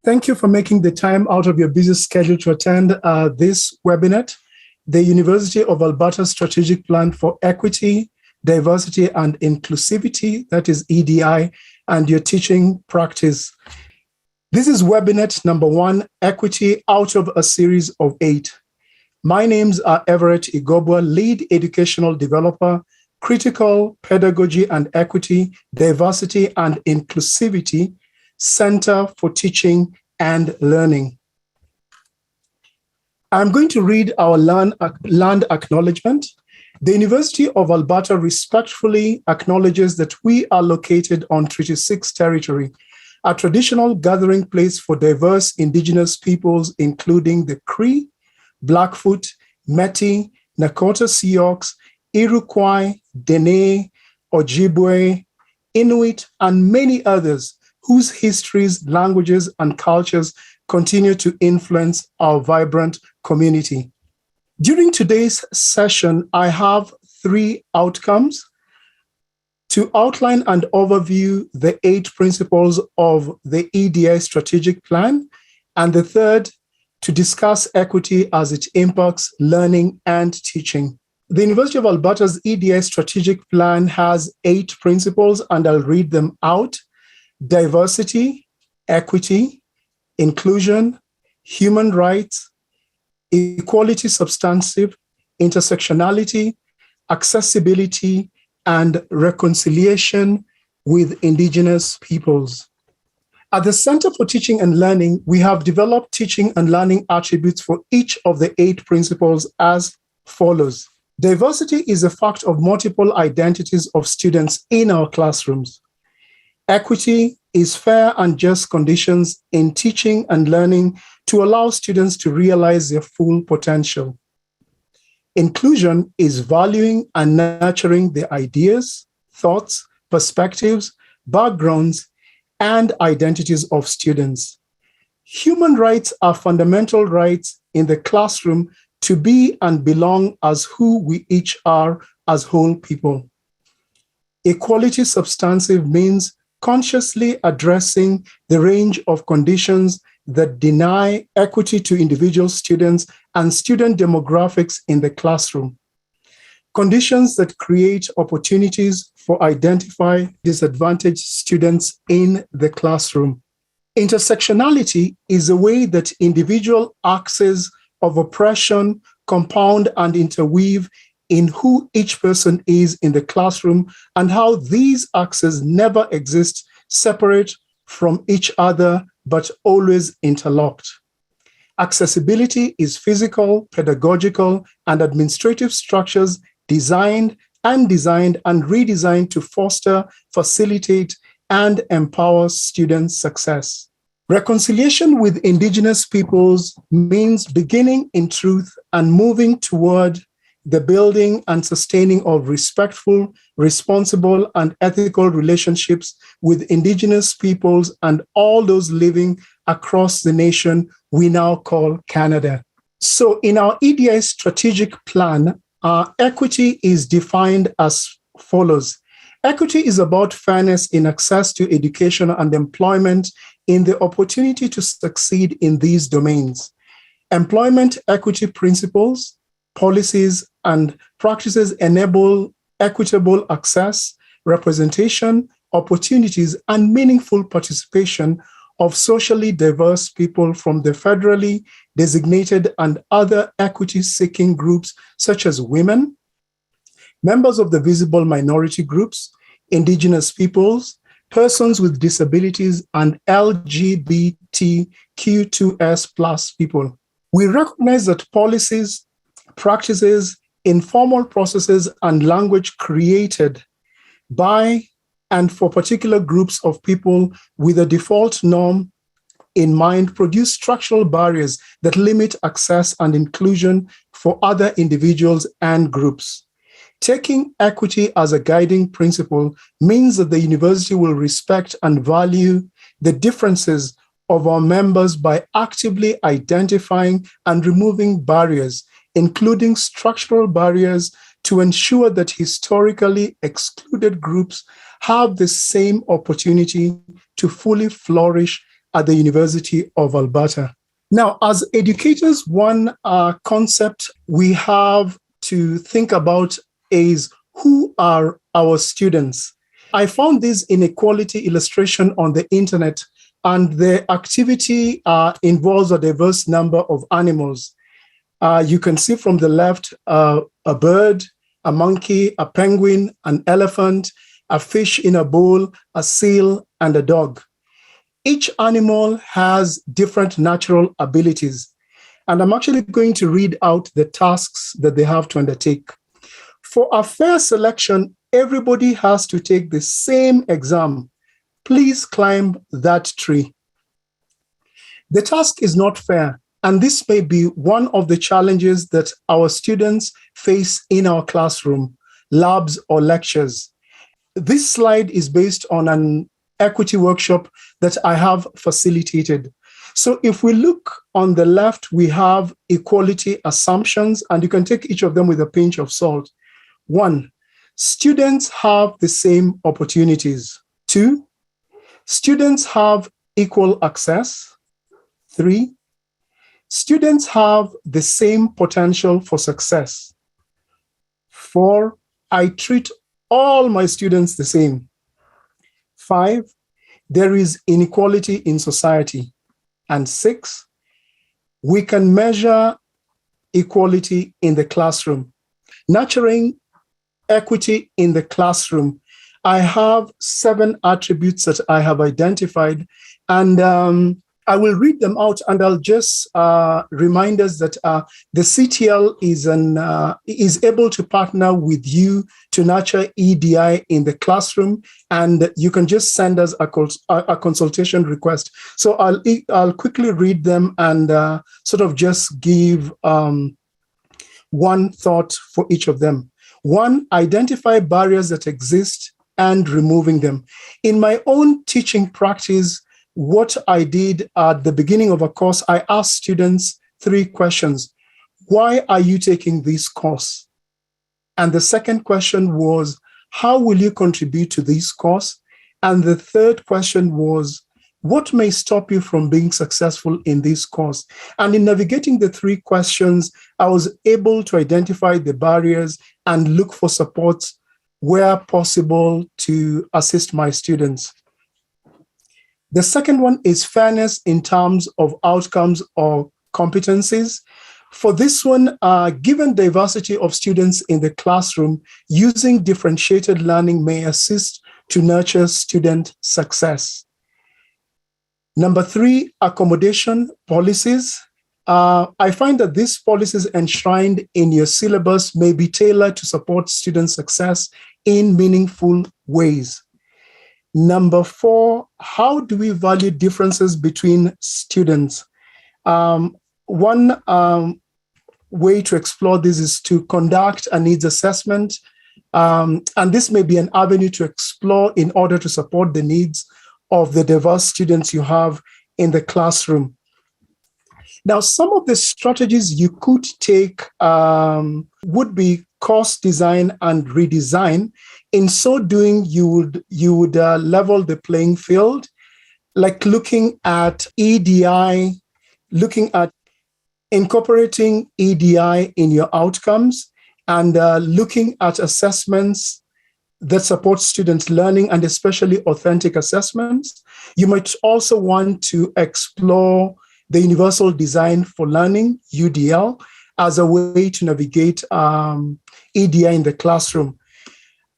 Thank you for making the time out of your busy schedule to attend this webinar, the University of Alberta Strategic Plan for Equity, Diversity and Inclusivity, that is EDI, and your teaching practice. This is webinar number 1, Equity, out of a series of 8. My names are Everett, Igobwa, Lead Educational Developer, Critical Pedagogy and Equity, Diversity and Inclusivity, Center for Teaching and Learning. I'm going to read our land acknowledgement. The University of Alberta respectfully acknowledges that we are located on Treaty 6 territory, a traditional gathering place for diverse Indigenous peoples, including the Cree, Blackfoot, Métis, Nakota Sioux, Iroquois, Dene, Ojibwe, Inuit, and many others whose histories, languages, and cultures continue to influence our vibrant community. During today's session, I have 3 outcomes: to outline and overview the 8 principles of the EDI strategic plan, and the third, to discuss equity as it impacts learning and teaching. The University of Alberta's EDI strategic plan has 8 principles, and I'll read them out: diversity, equity, inclusion, human rights, equality substantive, intersectionality, accessibility, and reconciliation with Indigenous peoples. At the Center for Teaching and Learning, we have developed teaching and learning attributes for each of the 8 principles as follows. Diversity is a fact of multiple identities of students in our classrooms. Equity is fair and just conditions in teaching and learning to allow students to realize their full potential. Inclusion is valuing and nurturing the ideas, thoughts, perspectives, backgrounds, and identities of students. Human rights are fundamental rights in the classroom to be and belong as who we each are as whole people. Equality substantive means consciously addressing the range of conditions that deny equity to individual students and student demographics in the classroom. Conditions that create opportunities for identify disadvantaged students in the classroom. Intersectionality is a way that individual axes of oppression compound and interweave in who each person is in the classroom, and how these axes never exist separate from each other, but always interlocked. Accessibility is physical, pedagogical, and administrative structures designed and redesigned to foster, facilitate, and empower student success. Reconciliation with Indigenous peoples means beginning in truth and moving toward the building and sustaining of respectful, responsible, and ethical relationships with Indigenous peoples and all those living across the nation we now call Canada. So in our EDI strategic plan, equity is defined as follows. Equity is about fairness in access to education and employment in the opportunity to succeed in these domains. Employment equity principles, policies, and practices enable equitable access, representation, opportunities, and meaningful participation of socially diverse people from the federally designated and other equity-seeking groups such as women, members of the visible minority groups, Indigenous peoples, persons with disabilities, and LGBTQ2S+ people. We recognize that policies, practices, informal processes, and language created by and for particular groups of people with a default norm in mind produce structural barriers that limit access and inclusion for other individuals and groups. Taking equity as a guiding principle means that the university will respect and value the differences of our members by actively identifying and removing barriers, including structural barriers, to ensure that historically excluded groups have the same opportunity to fully flourish at the University of Alberta. Now, as educators, one concept we have to think about is who are our students? I found this inequality illustration on the internet, and the activity involves a diverse number of animals. You can see from the left a bird, a monkey, a penguin, an elephant, a fish in a bowl, a seal, and a dog. Each animal has different natural abilities. And I'm actually going to read out the tasks that they have to undertake. For a fair selection, everybody has to take the same exam. Please climb that tree. The task is not fair, and this may be one of the challenges that our students face in our classroom, labs, or lectures. This slide is based on an equity workshop that I have facilitated. So if we look on the left, we have equality assumptions, and you can take each of them with a pinch of salt. 1, students have the same opportunities. 2, students have equal access. 3, students have the same potential for success. 4, I treat all my students the same. 5, there is inequality in society. And 6, we can measure equality in the classroom. Nurturing equity in the classroom, I have 7 attributes that I have identified, and I will read them out, and I'll just remind us that the CTL is able to partner with you to nurture EDI in the classroom, and you can just send us a consultation request. So I'll quickly read them and sort of just give one thought for each of them. 1, identify barriers that exist and removing them. In my own teaching practice, what I did at the beginning of a course, I asked students 3 questions. Why are you taking this course? And the second question was, how will you contribute to this course? And the third question was, what may stop you from being successful in this course? And in navigating the 3 questions, I was able to identify the barriers and look for support where possible to assist my students. The second one is fairness in terms of outcomes or competencies. For this one, given diversity of students in the classroom, using differentiated learning may assist to nurture student success. Number 3, accommodation policies. I find that these policies enshrined in your syllabus may be tailored to support student success in meaningful ways. Number 4, how do we value differences between students? One way to explore this is to conduct a needs assessment. And this may be an avenue to explore in order to support the needs of the diverse students you have in the classroom. Now, some of the strategies you could take would be course design and redesign. In so doing, you would level the playing field, like looking at EDI, looking at incorporating EDI in your outcomes, and looking at assessments that support students' learning, and especially authentic assessments. You might also want to explore the Universal Design for Learning, UDL, as a way to navigate EDI in the classroom.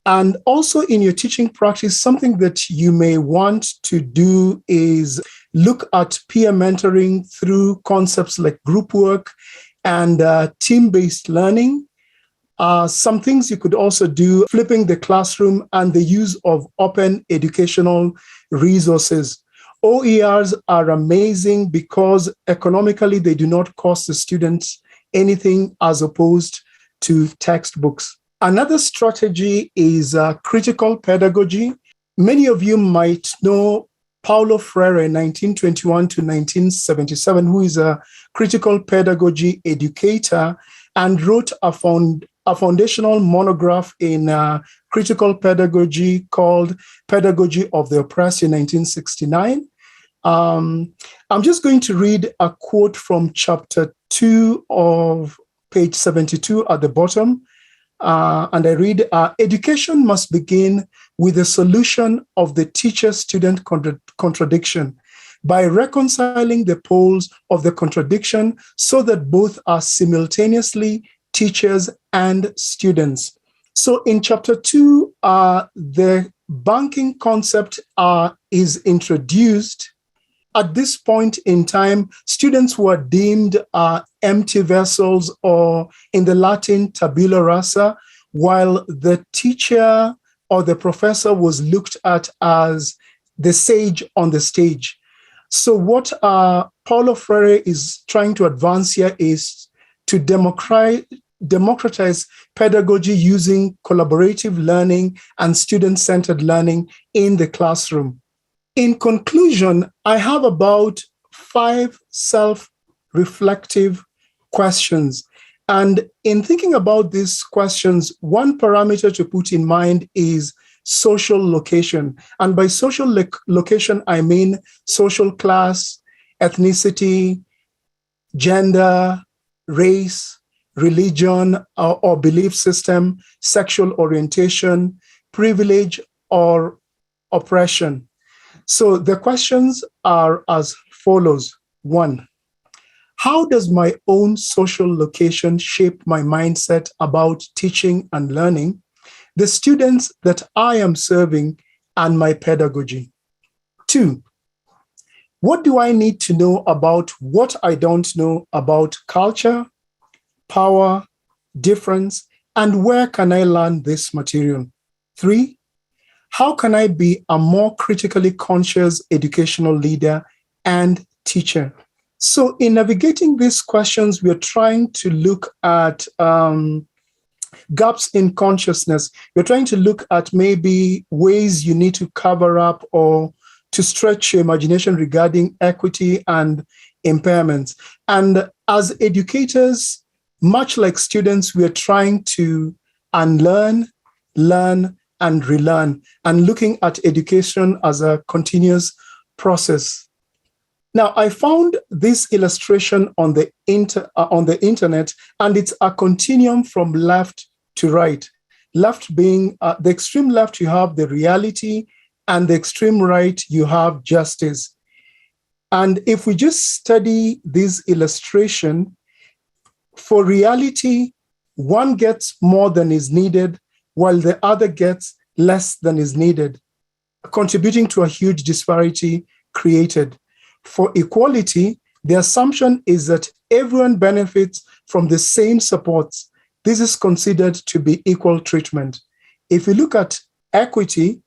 And also in your teaching practice, something that you may want to do is look at peer mentoring through concepts like group work and team-based learning. Some things you could also do, flipping the classroom and the use of open educational resources. OERs are amazing because economically they do not cost the students anything as opposed to textbooks. Another strategy is critical pedagogy. Many of you might know Paulo Freire, 1921 to 1977, who is a critical pedagogy educator and wrote a foundational monograph in critical pedagogy called Pedagogy of the Oppressed in 1969. I'm just going to read a quote from chapter 2 of page 72 at the bottom. And I read, education must begin with the solution of the teacher-student contradiction by reconciling the poles of the contradiction so that both are simultaneously teachers and students. So in chapter 2, the banking concept is introduced. At this point in time, students were deemed empty vessels, or in the Latin, tabula rasa, while the teacher or the professor was looked at as the sage on the stage. So what Paulo Freire is trying to advance here is to democratize pedagogy using collaborative learning and student-centered learning in the classroom. In conclusion, I have about 5 self-reflective questions. And in thinking about these questions, one parameter to put in mind is social location. And by social location, I mean social class, ethnicity, gender, race, religion or belief system, sexual orientation, privilege, or oppression. So the questions are as follows. 1, how does my own social location shape my mindset about teaching and learning, the students that I am serving, and my pedagogy? 2, what do I need to know about what I don't know about culture, power, difference, and where can I learn this material? 3, how can I be a more critically conscious educational leader and teacher? So in navigating these questions, we're trying to look at gaps in consciousness. We're trying to look at maybe ways you need to cover up or to stretch your imagination regarding equity and impairments. And as educators, much like students, we're trying to unlearn, learn, and relearn, and looking at education as a continuous process. Now, I found this illustration on the internet, and it's a continuum from left to right. Left being, the extreme left, you have the reality, and the extreme right, you have justice. And if we just study this illustration, for reality, one gets more than is needed, while the other gets less than is needed, contributing to a huge disparity created. For equality, the assumption is that everyone benefits from the same supports. This is considered to be equal treatment. If you look at equity,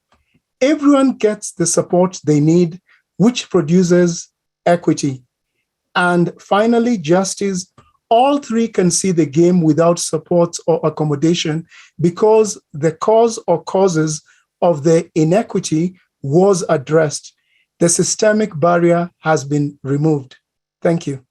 everyone gets the support they need, which produces equity. And finally, justice. All three can see the game without support or accommodation because the cause or causes of the inequity was addressed. The systemic barrier has been removed. Thank you.